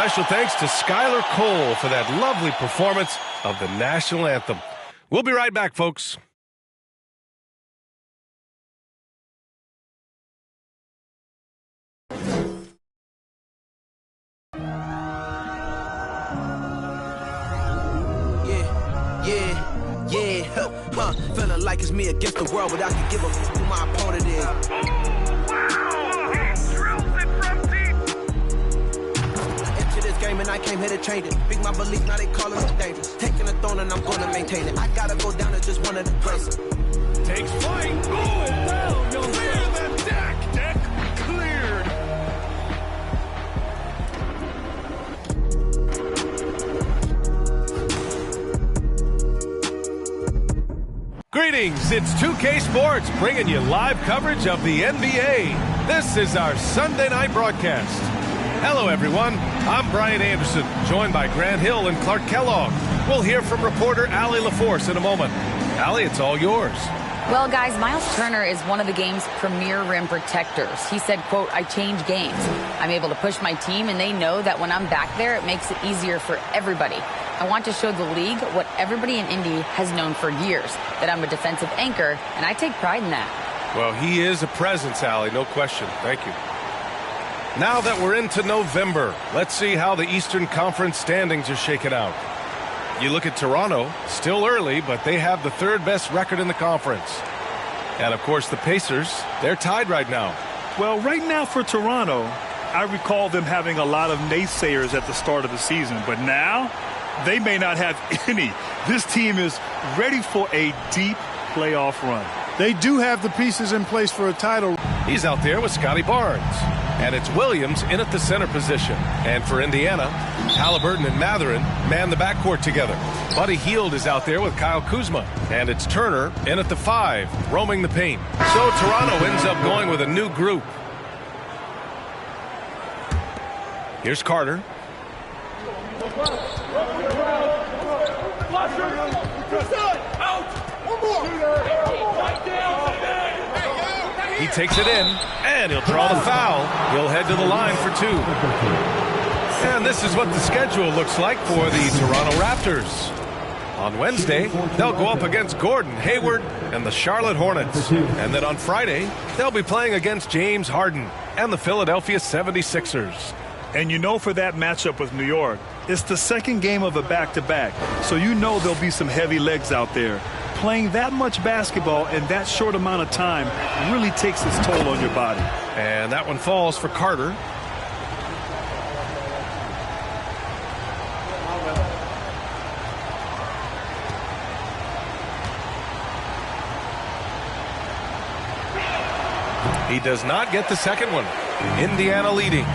special thanks to Skylar Cole for that lovely performance of the national anthem. We'll be right back, folks. Feeling like it's me against the world, but I can give a f who my opponent is. Oh, wow! He drills it from deep. I entered this game and I came here to change it. Big my belief, now they calling me dangerous. Taking the throne and I'm gonna maintain it. I gotta go down as just one of the greatest. Takes flight. Oh, down. You'll clear the deck. Deck cleared. Greetings, it's 2K Sports bringing you live coverage of the NBA. This is our Sunday night broadcast. Hello, everyone. I'm Brian Anderson, joined by Grant Hill and Clark Kellogg. We'll hear from reporter Allie LaForce in a moment. Allie, it's all yours. Well, guys, Miles Turner is one of the game's premier rim protectors. He said, quote, I change games. I'm able to push my team, and they know that when I'm back there, it makes it easier for everybody. I want to show the league what everybody in Indy has known for years, that I'm a defensive anchor, and I take pride in that. Well, he is a presence, Allie, no question. Thank you. Now that we're into November, let's see how the Eastern Conference standings are shaking out. You look at Toronto, still early, but they have the third best record in the conference. And, of course, the Pacers, they're tied right now. Well, right now for Toronto, I recall them having a lot of naysayers at the start of the season, but now they may not have any. This team is ready for a deep playoff run. They do have the pieces in place for a title. He's out there with Scotty Barnes. And it's Williams in at the center position. And for Indiana, Halliburton and Mathurin man the backcourt together. Buddy Hield is out there with Kyle Kuzma. And it's Turner in at the 5, roaming the paint. So Toronto ends up going with a new group. Here's Carter. He takes it in, and he'll draw the foul. He'll head to the line for 2. And this is what the schedule looks like for the Toronto Raptors. On Wednesday, they'll go up against Gordon Hayward and the Charlotte Hornets. And then on Friday, they'll be playing against James Harden and the Philadelphia 76ers. And you know, for that matchup with New York, it's the second game of a back-to-back. So you know there'll be some heavy legs out there. Playing that much basketball in that short amount of time really takes its toll on your body. And that one falls for Carter. He does not get the second one. Indiana leading.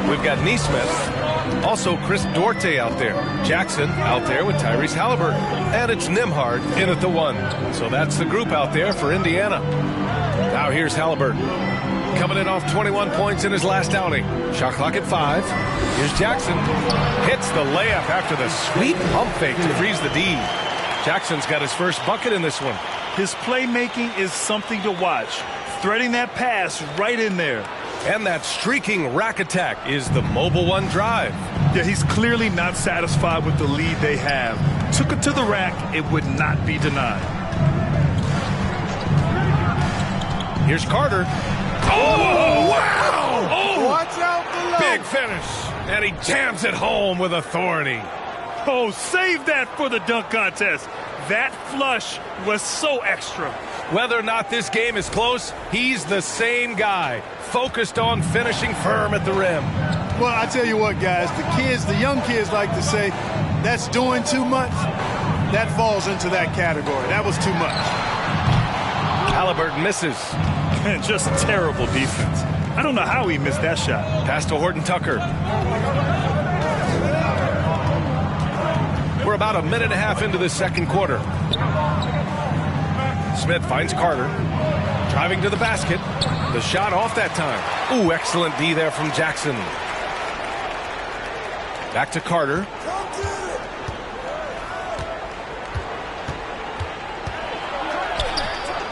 We've got Nesmith, also Chris Duarte out there. Jackson out there with Tyrese Halliburton. And it's Nembhard in at the 1. So that's the group out there for Indiana. Now here's Halliburton. Coming in off 21 points in his last outing. Shot clock at 5. Here's Jackson. Hits the layup after the sweet pump fake to freeze the D. Jackson's got his first bucket in this one. His playmaking is something to watch. Threading that pass right in there. And that streaking rack attack is the Mobile One drive. Yeah, he's clearly not satisfied with the lead they have. Took it to the rack, it would not be denied. Here's Carter. Oh, wow! Oh, Watch out below. big finish. And he jams it home with authority. Oh, save that for the dunk contest. That flush was so extra. Whether or not this game is close, he's the same guy, focused on finishing firm at the rim. Well, I tell you what, guys, the young kids like to say, that's doing too much. That falls into that category. That was too much. Halliburton misses. Man, just terrible defense. I don't know how he missed that shot. Pass to Horton Tucker. We're about a minute and a half into the second quarter. Smith finds Carter. Driving to the basket. The shot off that time. Ooh, excellent D there from Jackson. Back to Carter.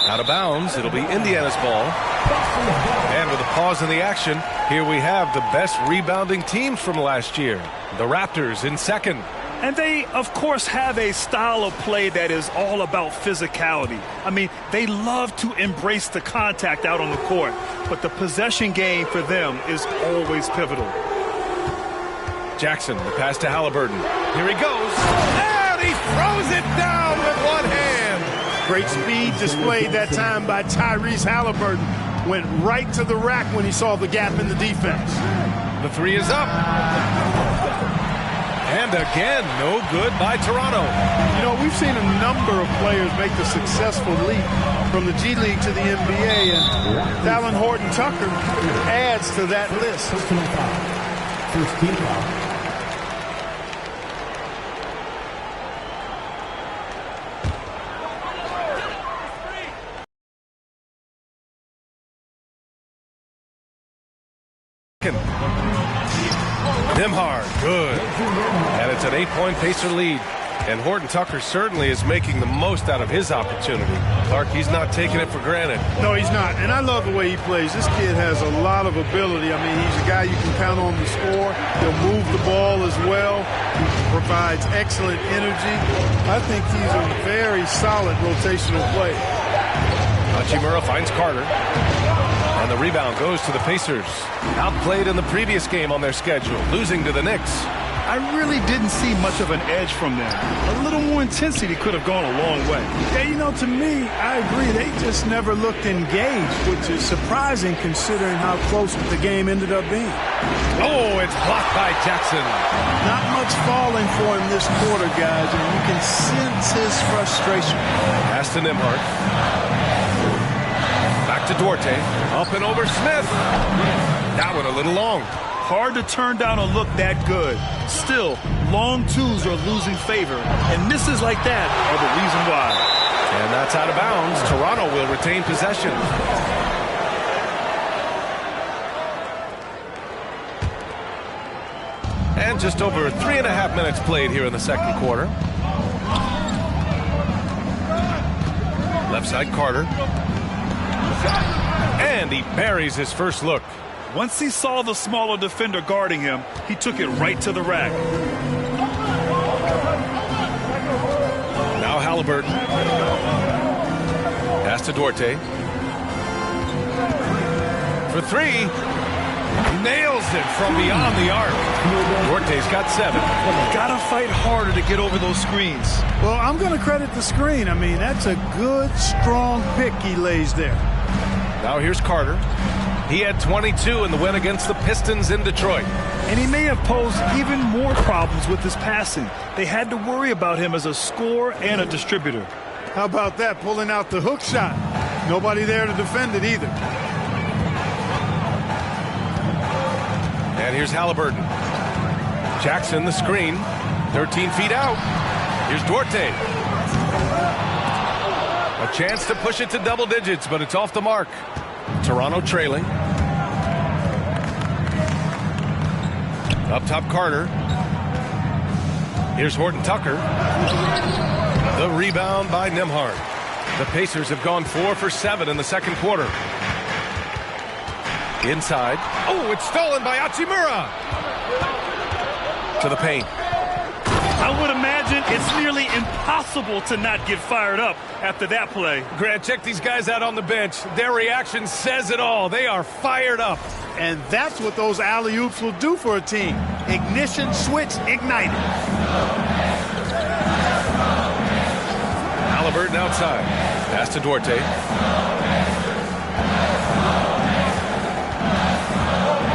Out of bounds. It'll be Indiana's ball. And with a pause in the action, here we have the best rebounding teams from last year. The Raptors in second. And they, of course, have a style of play that is all about physicality. I mean, they love to embrace the contact out on the court, but the possession game for them is always pivotal. Jackson, the pass to Halliburton. Here he goes. And he throws it down with one hand. Great speed displayed that time by Tyrese Halliburton. Went right to the rack when he saw the gap in the defense. The three is up. And again, no good by Toronto. You know, we've seen a number of players make the successful leap from the G League to the NBA, and Dallin Horton-Tucker adds to that list. First team foul. Nembhard, good. And it's an 8-point Pacer lead. And Horton-Tucker certainly is making the most out of his opportunity. Clark, he's not taking it for granted. No, he's not. And I love the way he plays. This kid has a lot of ability. I mean, he's a guy you can count on to score. He'll move the ball as well. He provides excellent energy. I think he's a very solid rotational player. Hachimura finds Carter. And the rebound goes to the Pacers. Outplayed in the previous game on their schedule, losing to the Knicks. I really didn't see much of an edge from them. A little more intensity could have gone a long way. Yeah, you know, to me, I agree. They just never looked engaged, which is surprising considering how close the game ended up being. Oh, it's blocked by Jackson. Not much falling for him this quarter, guys, and you can sense his frustration. Pass to Nembhard. Back to Duarte. Up and over Smith. That one a little long. Hard to turn down a look that good. Still, long twos are losing favor, and misses like that are the reason why. And that's out of bounds. Toronto will retain possession. And just over 3.5 minutes played here in the second quarter. Left side Carter. And he buries his first look. Once he saw the smaller defender guarding him, he took it right to the rack. Now Halliburton. Pass to Duarte. For three. Nails it from beyond the arc. Duarte's got 7. Gotta fight harder to get over those screens. Well, I'm going to credit the screen. I mean, that's a good, strong pick he lays there. Now here's Carter. He had 22 in the win against the Pistons in Detroit. And he may have posed even more problems with his passing. They had to worry about him as a scorer and a distributor. How about that, pulling out the hook shot? Nobody there to defend it either. And here's Halliburton. Jackson, the screen. 13 feet out. Here's Duarte. A chance to push it to double digits, but it's off the mark. Toronto trailing. Up top, Carter. Here's Horton-Tucker. The rebound by Nembhard. The Pacers have gone 4 for 7 in the second quarter. Inside. Oh, it's stolen by Hachimura. To the paint. I would imagine it's nearly impossible to not get fired up after that play. Grant, check these guys out on the bench. Their reaction says it all. They are fired up. And that's what those alley-oops will do for a team. Ignition switch ignited. Halliburton outside. Pass to Duarte.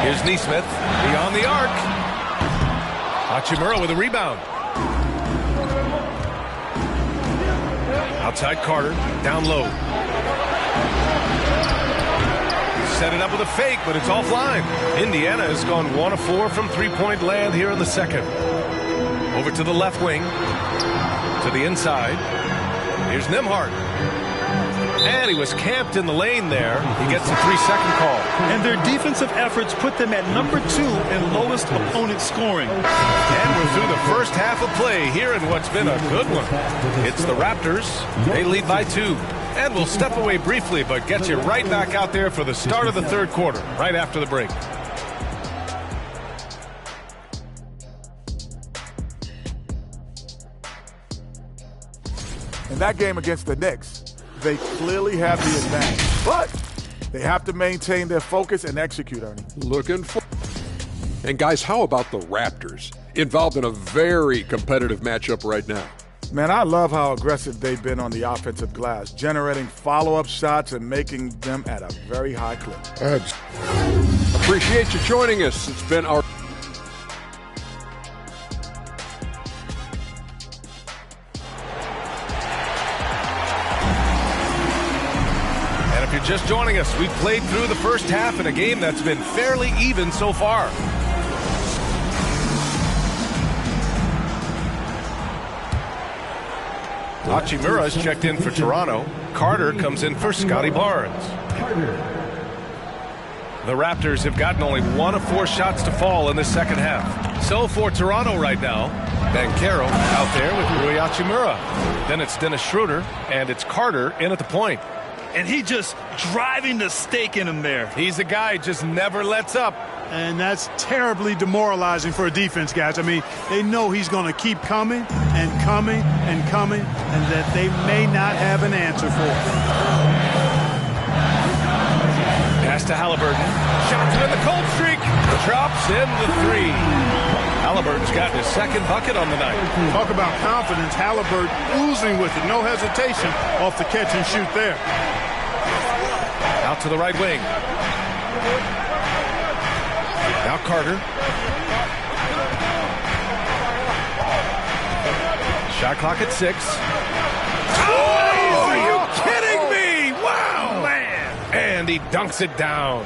Here's Nesmith. Beyond the arc. Hachimura with a rebound. Outside Carter. Down low. Set it up with a fake, but it's offline. Indiana has gone 1 of 4 from three-point land here in the second. Over to the left wing. To the inside. Here's Nembhard. And he was camped in the lane there. He gets a 3-second call. And their defensive efforts put them at number 2 in lowest opponent scoring. And we're through the first half of play here in what's been a good one. It's the Raptors. They lead by 2. And we'll step away briefly, but get you right back out there for the start of the third quarter, right after the break. In that game against the Knicks, they clearly have the advantage, but they have to maintain their focus and execute, Ernie. Looking for. And guys, how about the Raptors? Involved in a very competitive matchup right now. Man, I love how aggressive they've been on the offensive glass, generating follow-up shots and making them at a very high clip. Appreciate you joining us. It's been our... And if you're just joining us, we've played through the first half in a game that's been fairly even so far. Hachimura's checked in for Toronto. Carter comes in for Scotty Barnes. The Raptors have gotten only 1 of 4 shots to fall in the second half. So for Toronto right now, Banchero out there with Rui Hachimura. Then it's Dennis Schroeder, and it's Carter in at the point. And he just driving the stake in him there. He's a guy who just never lets up. And that's terribly demoralizing for a defense, guys. I mean, they know he's going to keep coming and coming and coming, and that they may not have an answer for it. Pass to Halliburton. Shot to the cold streak. Drops in the 3. Halliburton's gotten his second bucket on the night. Talk about confidence. Halliburton oozing with it. No hesitation off the catch and shoot there. Out to the right wing. Now Carter. Shot clock at 6. Oh, are you kidding me? Wow, man. And he dunks it down.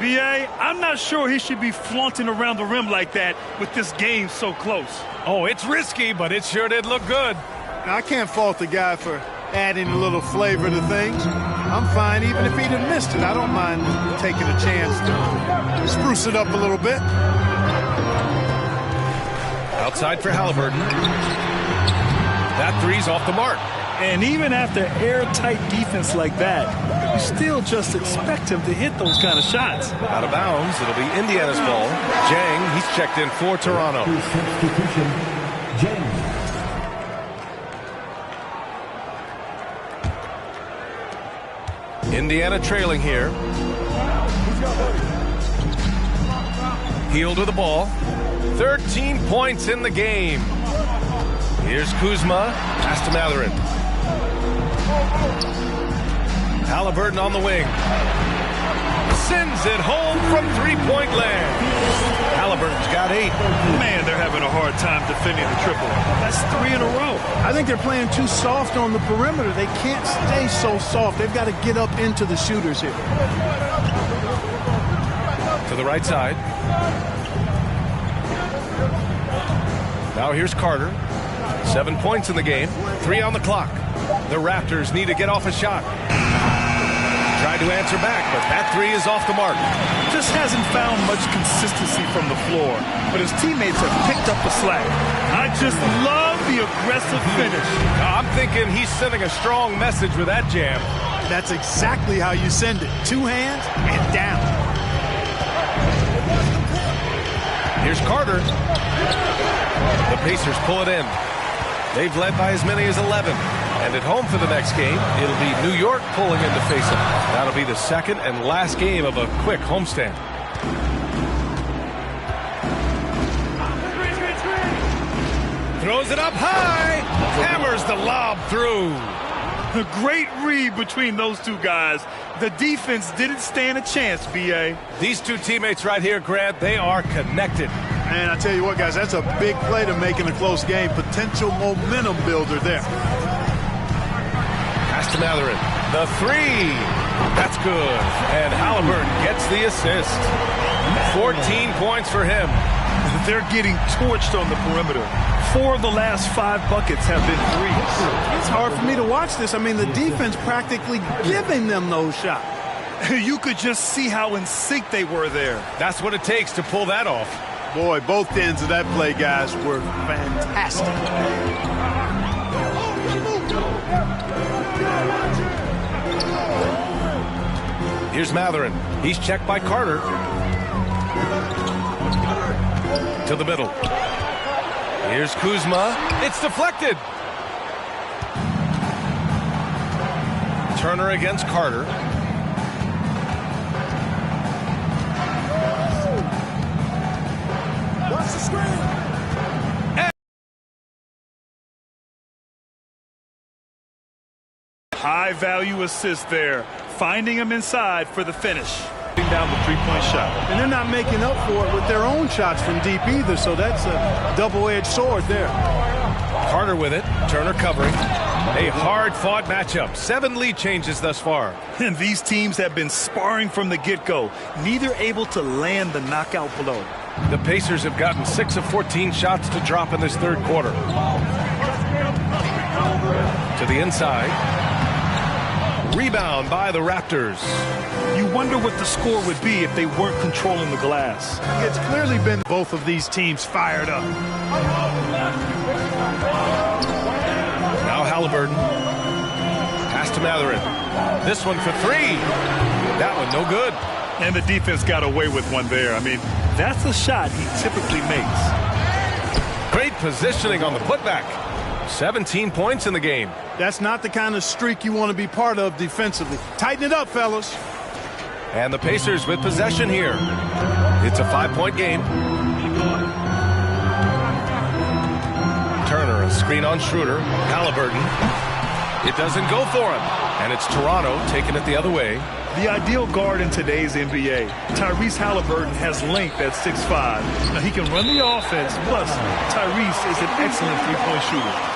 B.A., I'm not sure he should be flaunting around the rim like that with this game so close. Oh, it's risky, but it sure did look good. Now, I can't fault the guy for adding a little flavor to things. I'm fine even if he'd have missed it. I don't mind taking a chance to spruce it up a little bit. Outside for Halliburton. That 3's off the mark. And even after airtight defense like that, you still just expect him to hit those kind of shots. Out of bounds. It'll be Indiana's ball. Jang, he's checked in for Toronto. Substitution, James. Indiana trailing here. Heel to the ball. 13 points in the game. Here's Kuzma. Pass to Matherin. Halliburton on the wing. Sends it home from three-point land. Halliburton's got 8. Man, they're having a hard time defending the triple. That's 3 in a row. I think they're playing too soft on the perimeter. They can't stay so soft. They've got to get up into the shooters here. To the right side. Now here's Carter. 7 points in the game. 3 on the clock. The Raptors need to get off a shot. Tried to answer back, but that 3 is off the mark. Just hasn't found much consistency from the floor, but his teammates have picked up the slack. I just love the aggressive finish. I'm thinking he's sending a strong message with that jam. That's exactly how you send it. 2 hands and down. Here's Carter. The Pacers pull it in. They've led by as many as 11. And at home for the next game, it'll be New York pulling in to face them. That'll be the second and last game of a quick homestand. Throws it up high. Hammers the lob through. A great read between those two guys. The defense didn't stand a chance, B.A. These two teammates right here, Grant, they are connected. And I tell you what, guys, that's a big play to make in a close game. Potential momentum builder there. Pass to Matherin. The 3. That's good. And Halliburton gets the assist. 14 points for him. They're getting torched on the perimeter. 4 of the last 5 buckets have been threes. It's hard for me to watch this. I mean, the defense practically giving them those shots. You could just see how in sync they were there. That's what it takes to pull that off. Boy, both ends of that play, guys, were fantastic. Here's Mathurin. He's checked by Carter. To the middle. Here's Kuzma. It's deflected. Turner against Carter. Watch the screen. High value assist there. Finding him inside for the finish. Down the three-point shot. And they're not making up for it with their own shots from deep either, so that's a double-edged sword there. Carter with it. Turner covering. A hard-fought matchup. 7 lead changes thus far. And these teams have been sparring from the get-go. Neither able to land the knockout blow. The Pacers have gotten 6 of 14 shots to drop in this third quarter. To the inside. Rebound by the Raptors. You wonder what the score would be if they weren't controlling the glass. It's clearly been both of these teams fired up. Now Halliburton. Pass to Mathurin. This one for 3. That one no good. And the defense got away with one there. I mean, that's a shot he typically makes. Great positioning on the putback. 17 points in the game. That's not the kind of streak you want to be part of defensively. Tighten it up, fellas. And the Pacers with possession here. It's a 5-point game. Turner, a screen on Schroeder. Halliburton. It doesn't go for him. And it's Toronto taking it the other way. The ideal guard in today's NBA. Tyrese Halliburton has length at 6'5". Now he can run the offense, plus Tyrese is an excellent three-point shooter.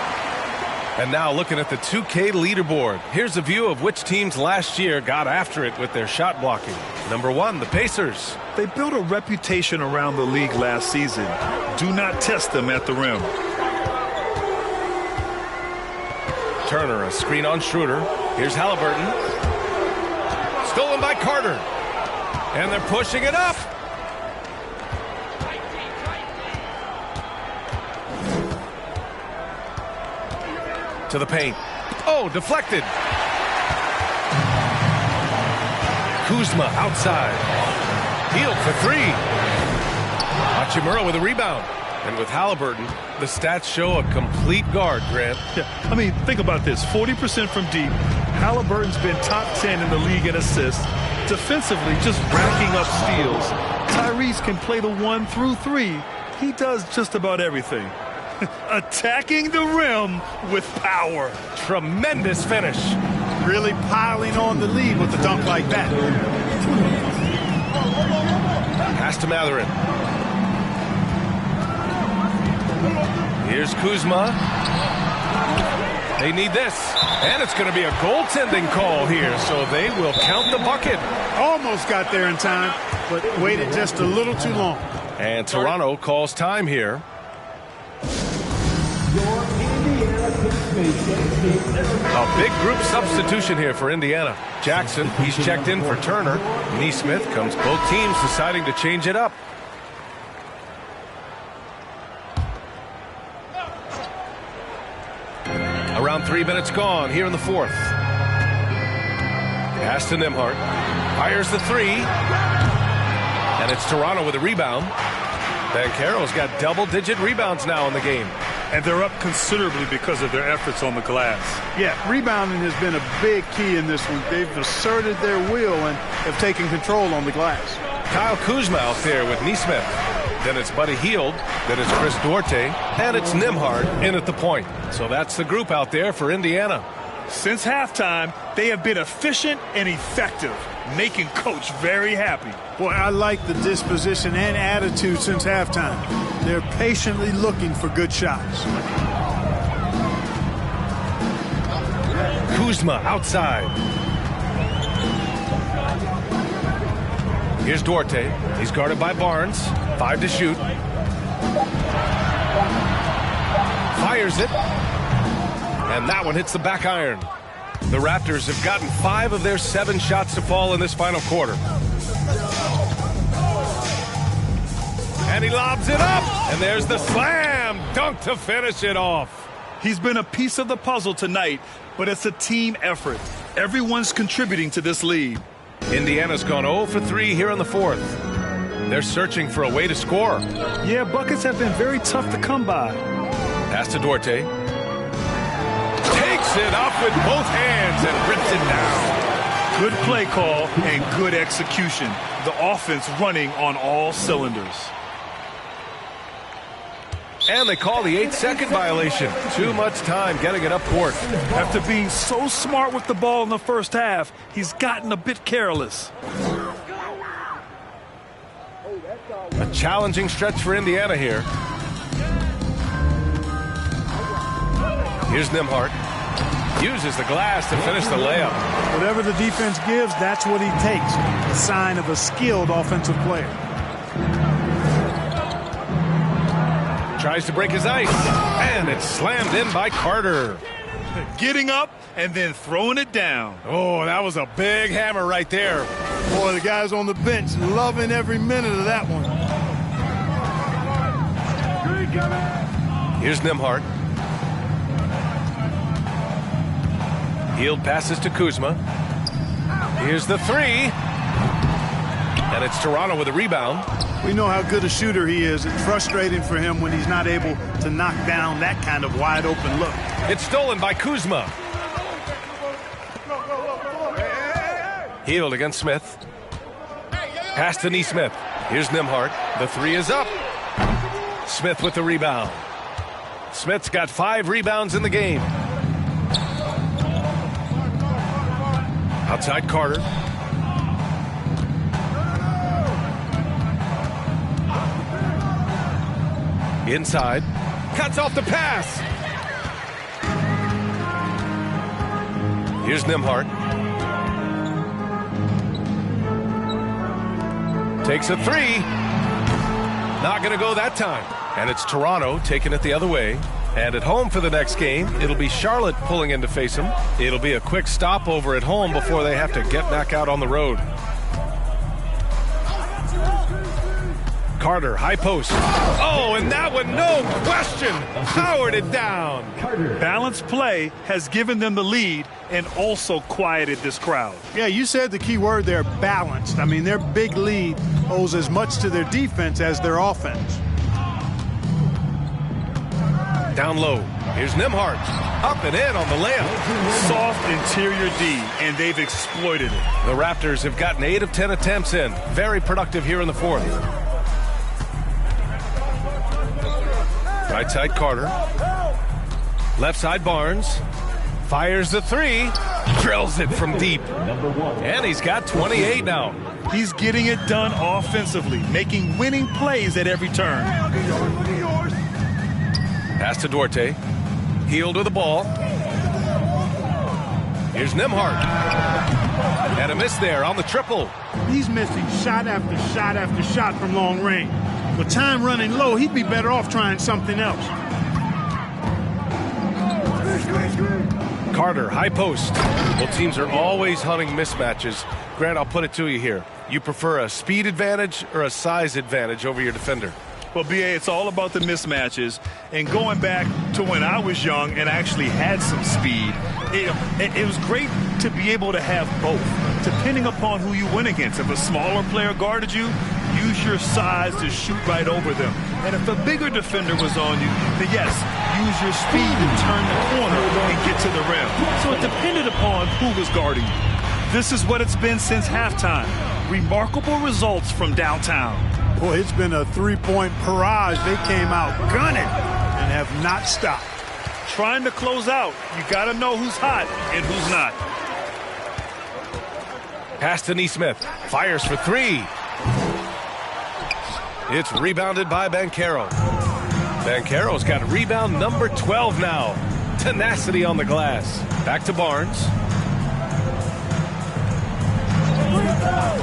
And now looking at the 2K leaderboard. Here's a view of which teams last year got after it with their shot blocking. Number 1, the Pacers. They built a reputation around the league last season. Do not test them at the rim. Turner, a screen on Schroeder. Here's Halliburton. Stolen by Carter. And they're pushing it up. To the paint. Oh, deflected. Kuzma outside. Healed for 3. Hachimura with a rebound. And with Halliburton, the stats show a complete guard, Grant. Yeah, I mean, think about this. 40% from deep. Halliburton's been top 10 in the league in assists. Defensively, just racking up steals. Tyrese can play the 1 through 3. He does just about everything. Attacking the rim with power. Tremendous finish. Really piling on the lead with a dunk like that. Pass to Mathurin. Here's Kuzma. They need this. And it's going to be a goaltending call here, so they will count the bucket. Almost got there in time, but waited just a little too long. And Toronto calls time here. A big group substitution here for Indiana. Jackson, he's checked in for Turner. Nesmith comes both teams deciding to change it up. Around 3 minutes gone here in the fourth. Pass to Nembhard. Fires the 3. And it's Toronto with a rebound. Banchero's got double-digit rebounds now in the game. And they're up considerably because of their efforts on the glass. Yeah, rebounding has been a big key in this one. They've asserted their will and have taken control on the glass. Kyle Kuzma out there with Nesmith. Then it's Buddy Hield. Then it's Chris Duarte. And it's Nembhard in at the point. So that's the group out there for Indiana. Since halftime, they have been efficient and effective, making Coach very happy. Boy, I like the disposition and attitude since halftime. They're patiently looking for good shots. Kuzma outside. Here's Duarte. He's guarded by Barnes. 5 to shoot. Fires it. And that one hits the back iron. The Raptors have gotten 5 of their 7 shots to fall in this final quarter. And he lobs it up. And there's the slam dunk to finish it off. He's been a piece of the puzzle tonight, but it's a team effort. Everyone's contributing to this lead. Indiana's gone 0 for 3 here in the fourth. They're searching for a way to score. Yeah, buckets have been very tough to come by. Pass to Duarte. Takes it up with both hands and rips it down. Good play call and good execution. The offense running on all cylinders. And they call the 8-second violation. Too much time getting it up court. After being so smart with the ball in the first half, he's gotten a bit careless. A challenging stretch for Indiana here. Here's Nembhard. Uses the glass to finish the layup. Whatever the defense gives, that's what he takes. A sign of a skilled offensive player. Tries to break his ice. And it's slammed in by Carter. Getting up and then throwing it down. Oh, that was a big hammer right there. Boy, the guys on the bench loving every minute of that one. Here's Nembhard. Healed passes to Kuzma. Here's the three. And it's Toronto with a rebound. We know how good a shooter he is. It's frustrating for him when he's not able to knock down that kind of wide open look. It's stolen by Kuzma. Healed against Smith. Pass to Nesmith. Here's Nembhard. The three is up. Smith with the rebound. Smith's got 5 rebounds in the game. Outside Carter. Inside. Cuts off the pass. Here's Nembhard. Takes a three. Not going to go that time. And it's Toronto taking it the other way. And at home for the next game, it'll be Charlotte pulling in to face them. It'll be a quick stopover at home before they have to get back out on the road. Carter, high post. Oh, and that one, no question, powered it down. Balanced play has given them the lead and also quieted this crowd. Yeah, you said the key word there, balanced. I mean, their big lead owes as much to their defense as their offense. Down low. Here's Nembhard. Up and in on the layup. Soft interior D, and they've exploited it. The Raptors have gotten 8 of 10 attempts in. Very productive here in the fourth. Right side Carter. Left side Barnes. Fires the three. Drills it from deep. And he's got 28 now. He's getting it done offensively, making winning plays at every turn. Pass to Duarte. Healed with the ball. Here's Nembhard. And a miss there on the triple. He's missing shot after shot after shot from long range. With time running low, he'd be better off trying something else. Carter, high post. Well, teams are always hunting mismatches. Grant, I'll put it to you here. You prefer a speed advantage or a size advantage over your defender? Well, B.A., it's all about the mismatches. And going back to when I was young and actually had some speed, it was great to be able to have both, depending upon who you went against. If a smaller player guarded you, use your size to shoot right over them. And if a bigger defender was on you, then yes, use your speed to turn the corner and get to the rim. So it depended upon who was guarding you. This is what it's been since halftime. Remarkable results from downtown. Boy, it's been a three-point barrage. They came out gunning and have not stopped. Trying to close out, you got to know who's hot and who's not. Pass to Nesmith. Fires for three. It's rebounded by Banchero. Banchero's got rebound number 12 now. Tenacity on the glass. Back to Barnes.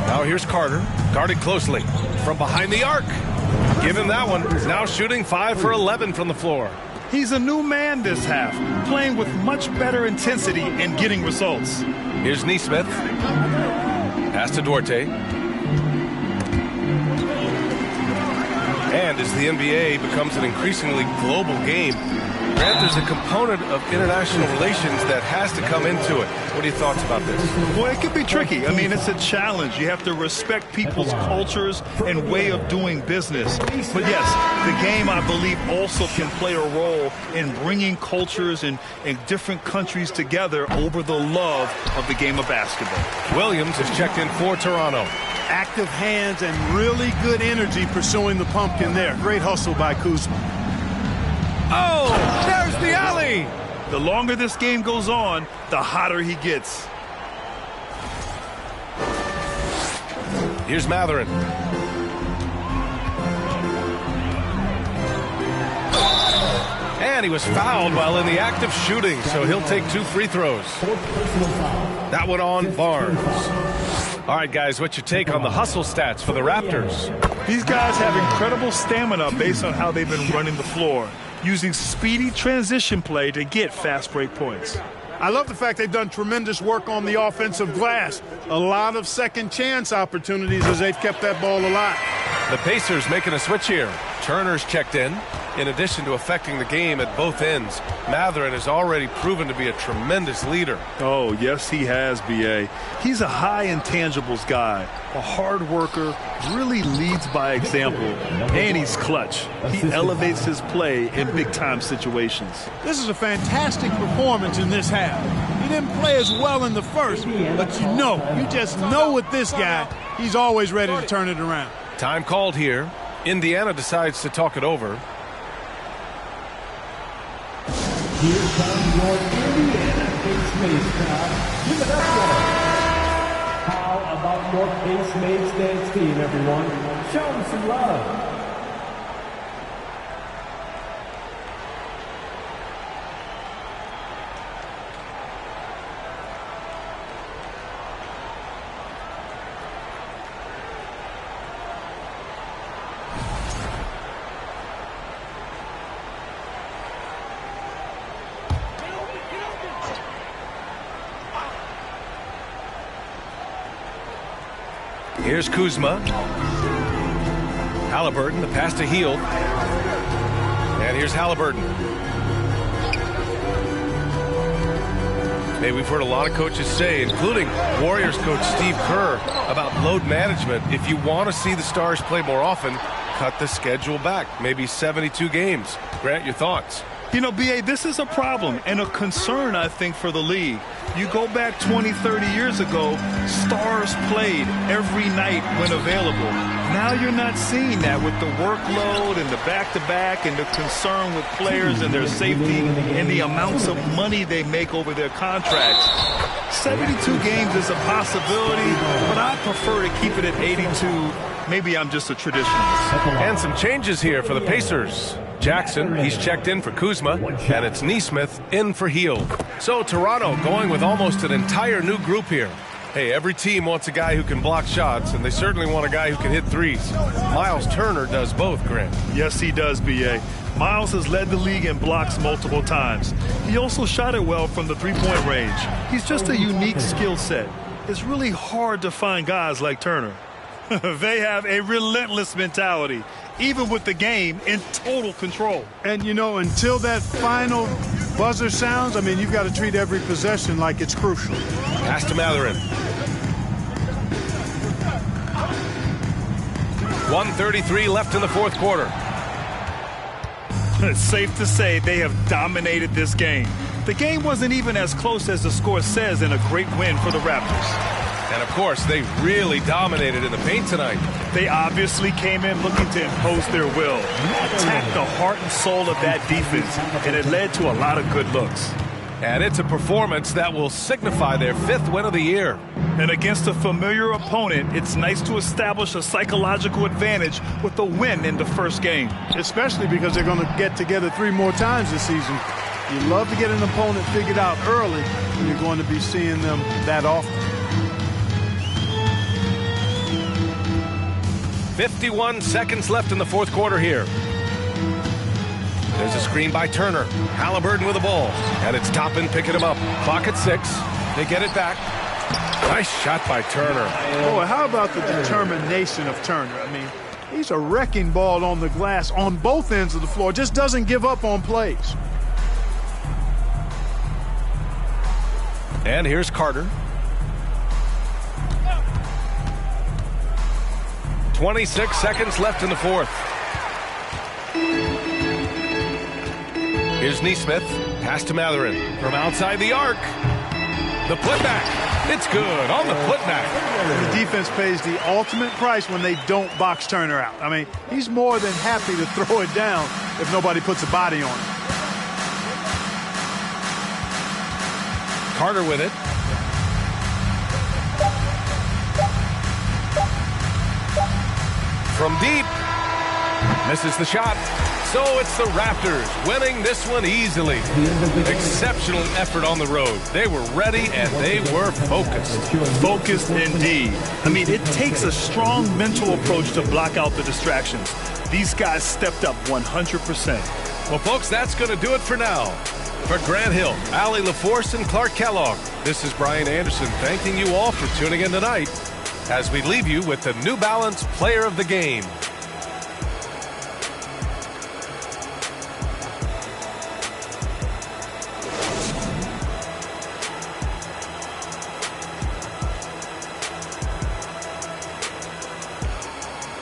Now here's Carter. Guarded closely. From behind the arc. Give him that one. Now shooting 5 for 11 from the floor. He's a new man this half, playing with much better intensity and getting results. Here's Nesmith. Pass to Duarte. And as the NBA becomes an increasingly global game, Grant, there's a component of international relations that has to come into it. What are your thoughts about this? Well, it could be tricky. I mean, it's a challenge. You have to respect people's cultures and way of doing business. But yes, the game, I believe, also can play a role in bringing cultures and different countries together over the love of the game of basketball. Williams has checked in for Toronto. Active hands and really good energy pursuing the pumpkin there. Great hustle by Kuzma. Oh, there's the alley. The longer this game goes on, the hotter he gets. Here's Matherin. And he was fouled while in the act of shooting, so he'll take 2 free throws. That one on Barnes. All right, guys, what's your take on the hustle stats for the Raptors? These guys have incredible stamina based on how they've been running the floor, using speedy transition play to get fast break points. I love the fact they've done tremendous work on the offensive glass. A lot of second chance opportunities as they've kept that ball alive. The Pacers making a switch here. Turner's checked in. In addition to affecting the game at both ends, Matherin has already proven to be a tremendous leader. Oh, yes, he has, B.A. He's a high intangibles guy, a hard worker, really leads by example, and he's clutch. He elevates his play in big-time situations. This is a fantastic performance in this half. He didn't play as well in the first, but you just know with this guy, he's always ready to turn it around. Time called here. Indiana decides to talk it over. Here comes your Indiana Case-Mates crowd. Give it up for them. How about your Case-Mates dance team, everyone? Show them some love. Here's Kuzma. Halliburton, the pass to Hield. And here's Halliburton. Hey, we've heard a lot of coaches say, including Warriors coach Steve Kerr, about load management. If you want to see the Stars play more often, cut the schedule back. Maybe 72 games. Grant, your thoughts? You know, B.A., this is a problem and a concern, I think, for the league. You go back 20, 30 years ago, Stars played every night when available. Now you're not seeing that with the workload and the back-to-back and the concern with players and their safety and the amounts of money they make over their contracts. 72 games is a possibility, but I prefer to keep it at 82. Maybe I'm just a traditionalist. And some changes here for the Pacers. Jackson, he's checked in for Kuzma, and it's Nesmith in for Hield. So Toronto going with almost an entire new group here. Hey, every team wants a guy who can block shots, and they certainly want a guy who can hit threes. Miles Turner does both, Grant. Yes, he does, B.A. Miles has led the league in blocks multiple times. He also shot it well from the three-point range. He's just a unique skill set. It's really hard to find guys like Turner. They have a relentless mentality, even with the game in total control. And, you know, until that final buzzer sounds, I mean, you've got to treat every possession like it's crucial. Pass to Matherin. 1:33 left in the fourth quarter. It's safe to say they have dominated this game. The game wasn't even as close as the score says in a great win for the Raptors. And, of course, they really dominated in the paint tonight. They obviously came in looking to impose their will, attack the heart and soul of that defense, and it led to a lot of good looks. And it's a performance that will signify their 5th win of the year. And against a familiar opponent, it's nice to establish a psychological advantage with a win in the first game. Especially because they're going to get together 3 more times this season. You love to get an opponent figured out early, and you're going to be seeing them that often. 51 seconds left in the fourth quarter here. There's a screen by Turner. Halliburton with the ball. And it's Toppin picking him up. Clock at 6. They get it back. Nice shot by Turner. Boy, how about the determination of Turner? I mean, he's a wrecking ball on the glass on both ends of the floor. Just doesn't give up on plays. And here's Carter. 26 seconds left in the fourth. Here's Neesmith. Pass to Matherin from outside the arc. The putback. It's good on the putback. The defense pays the ultimate price when they don't box Turner out. I mean, he's more than happy to throw it down if nobody puts a body on it. Carter with it. From deep. Misses the shot. So it's the Raptors winning this one easily. Exceptional effort on the road. They were ready and they were focused. Focused indeed. I mean, it takes a strong mental approach to block out the distractions. These guys stepped up 100%. Well, folks, that's going to do it for now. For Grant Hill, Allie LaForce, and Clark Kellogg, this is Brian Anderson thanking you all for tuning in tonight as we leave you with the New Balance Player of the Game.